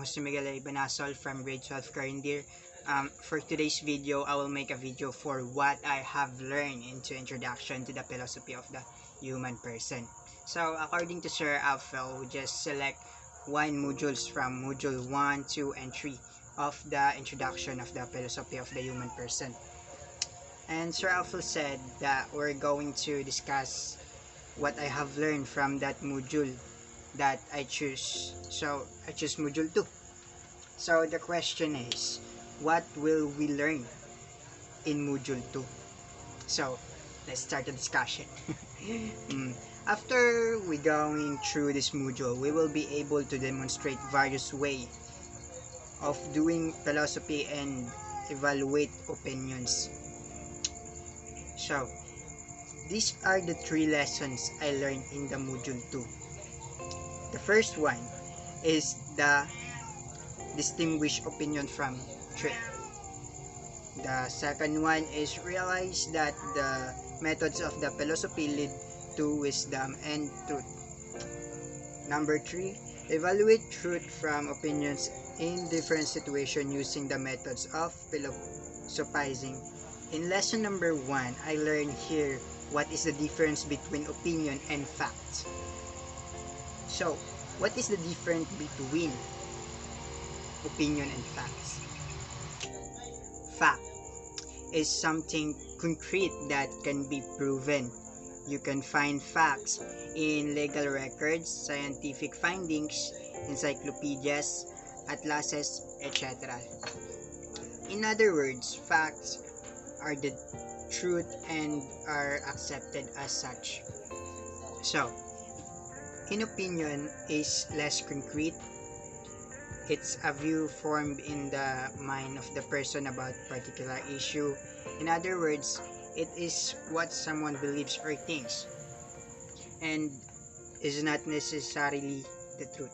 Jose Miguel A. Benasol from grade 12 Carindeer. For today's video, I will make a video for what I have learned into Introduction to the Philosophy of the Human Person. So, according to Sir Alfel, we just select one modules from module 1, 2, and 3 of the Introduction of the Philosophy of the Human Person. And Sir Alfel said that we're going to discuss what I have learned from that module that I choose. So I choose module 2. So the question is, what will we learn in module 2? So let's start the discussion. After we going through this module, we will be able to demonstrate various ways of doing philosophy and evaluate opinions. So these are the 3 lessons I learned in the module 2. The first one is the distinguish opinion from truth. The second one is realize that the methods of the philosophy lead to wisdom and truth. Number 3, evaluate truth from opinions in different situations using the methods of philosophizing. In lesson number 1, I learned here what is the difference between opinion and fact. So, what is the difference between opinion and facts? Fact is something concrete that can be proven. You can find facts in legal records, scientific findings, encyclopedias, atlases, etc. In other words, facts are the truth and are accepted as such. So, in opinion is less concrete. It's a view formed in the mind of the person about particular issue. In other words, it is what someone believes or thinks and is not necessarily the truth.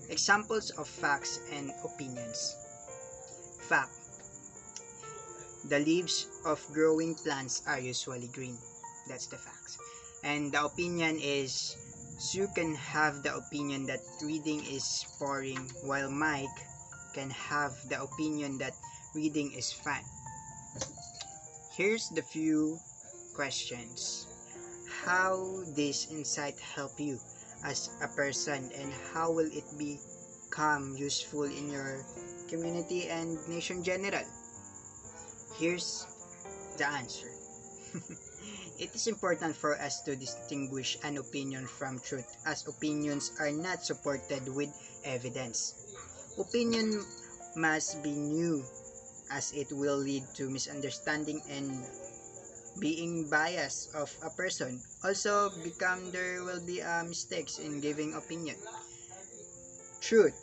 Examples of facts and opinions. Fact: the leaves of growing plants are usually green. That's the facts. And the opinion is, Sue can have the opinion that reading is boring, while Mike can have the opinion that reading is fun. Here's the few questions. How this insight help you as a person, and how will it become useful in your community and nation general? Here's the answer. It is important for us to distinguish an opinion from truth, as opinions are not supported with evidence. Opinion must be new, as it will lead to misunderstanding and being biased of a person. Also, there will be mistakes in giving opinion. Truth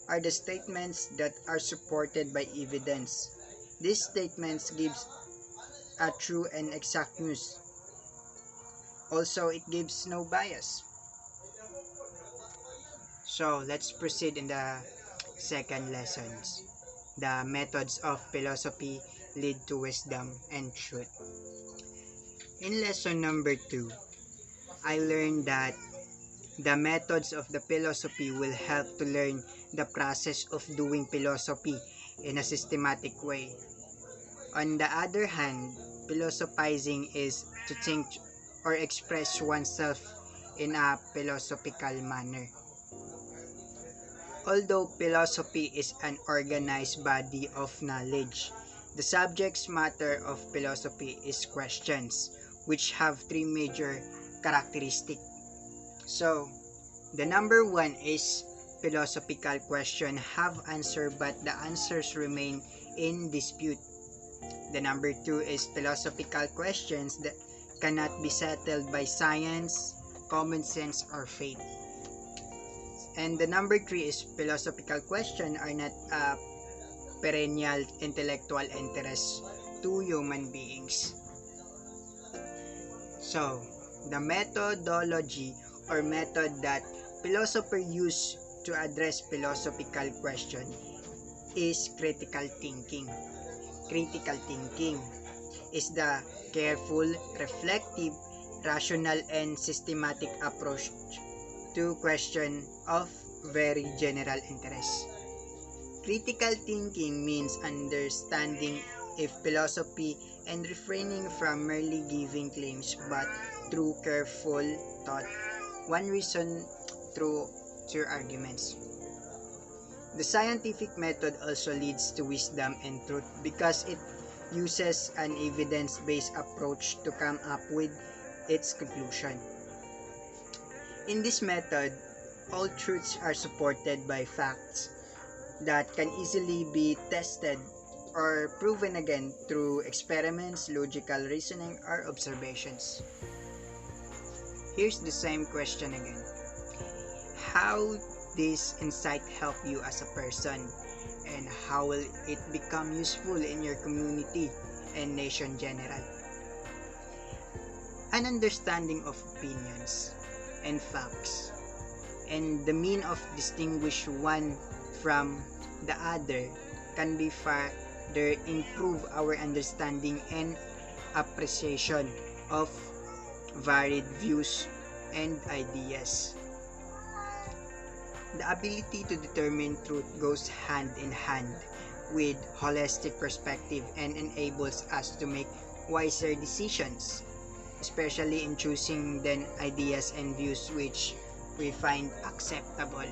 are the statements that are supported by evidence. These statements gives a true and exact news. Also, it gives no bias. So, let's proceed in the second lessons. The methods of philosophy lead to wisdom and truth. In lesson number 2, I learned that the methods of the philosophy will help to learn the process of doing philosophy in a systematic way. On the other hand, philosophizing is to think or express oneself in a philosophical manner. Although philosophy is an organized body of knowledge, the subject matter of philosophy is questions, which have 3 major characteristics. So, the number 1 is philosophical question have answer, but the answers remain in dispute. The number 2 is philosophical questions that cannot be settled by science, common sense, or faith. And the number 3 is philosophical questions are not a perennial intellectual interest to human beings. So, the methodology or method that philosophers use to address philosophical question is critical thinking. Critical thinking is the careful, reflective, rational, and systematic approach to question of very general interest. Critical thinking means understanding if philosophy and refraining from merely giving claims but through careful thought. One reason through your arguments. The scientific method also leads to wisdom and truth because it uses an evidence-based approach to come up with its conclusion. In this method, all truths are supported by facts that can easily be tested or proven again through experiments, logical reasoning, or observations. Here's the same question again. How this insight help you as a person, and how will it become useful in your community and nation general? An understanding of opinions and facts and the mean of distinguish one from the other can be further improve our understanding and appreciation of varied views and ideas. The ability to determine truth goes hand in hand with holistic perspective and enables us to make wiser decisions, especially in choosing then ideas and views which we find acceptable.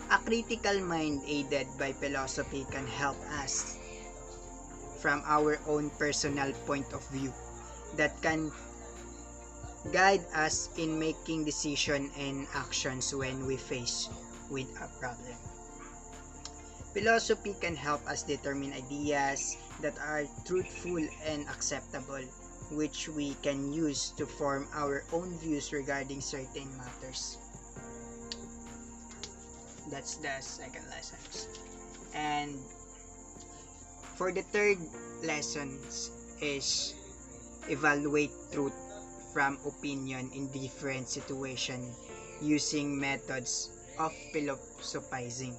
A critical mind aided by philosophy can help us from our own personal point of view that can guide us in making decisions and actions when we face with a problem. Philosophy can help us determine ideas that are truthful and acceptable, which we can use to form our own views regarding certain matters. That's the second lesson. And for the third lesson is evaluate truth from opinion in different situations using methods of philosophizing.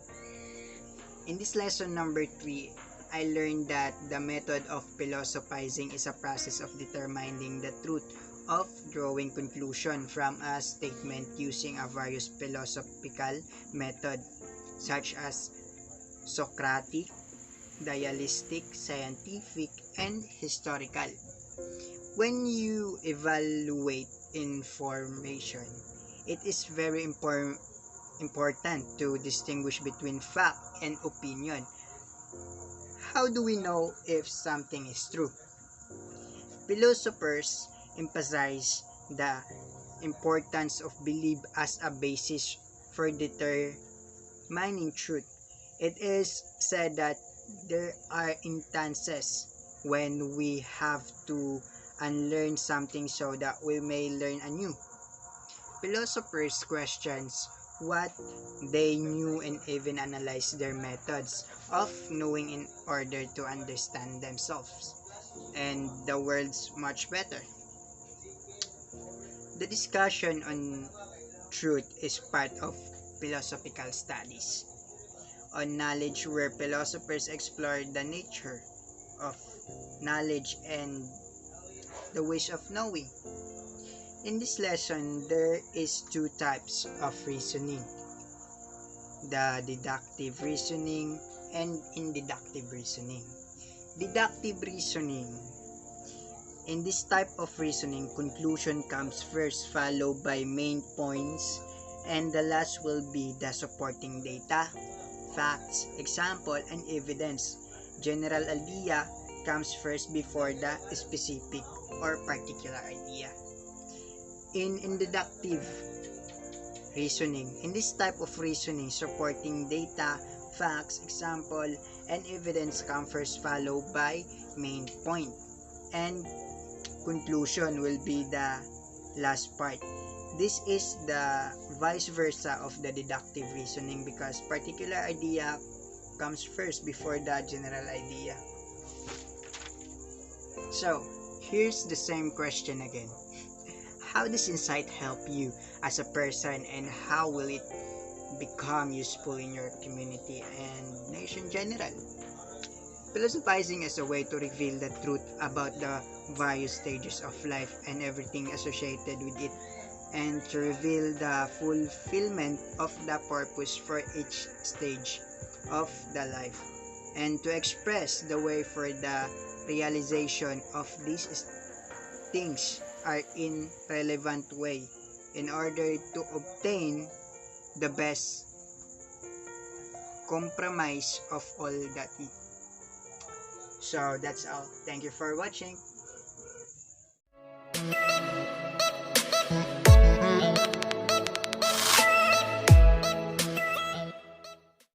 In this lesson number 3, I learned that the method of philosophizing is a process of determining the truth of drawing conclusion from a statement using a various philosophical method such as Socratic, dialectic, scientific, and historical. When you evaluate information, it is very important to distinguish between fact and opinion. How do we know if something is true? Philosophers emphasize the importance of belief as a basis for determining truth. It is said that there are instances when we have to unlearn something so that we may learn anew. Philosophers questions what they knew and even analyze their methods of knowing in order to understand themselves and the world's much better. The discussion on truth is part of philosophical studies on knowledge where philosophers explore the nature of knowledge and the ways of knowing. In this lesson, there is two types of reasoning, the deductive reasoning and inductive reasoning. Deductive reasoning. In this type of reasoning, conclusion comes first, followed by main points, and the last will be the supporting data, facts, example, and evidence. General idea comes first before the specific or particular idea. In inductive reasoning, in this type of reasoning, supporting data, facts, example, and evidence come first, followed by main point, and conclusion will be the last part. This is the vice versa of the deductive reasoning because particular idea comes first before the general idea. So, here's the same question again. How does insight help you as a person, and how will it become useful in your community and nation general? Philosophizing is a way to reveal the truth about the various stages of life and everything associated with it, and to reveal the fulfillment of the purpose for each stage. of the life, and to express the way for the realization of these things are in relevant way in order to obtain the best compromise of all that. So that's all. Thank you for watching.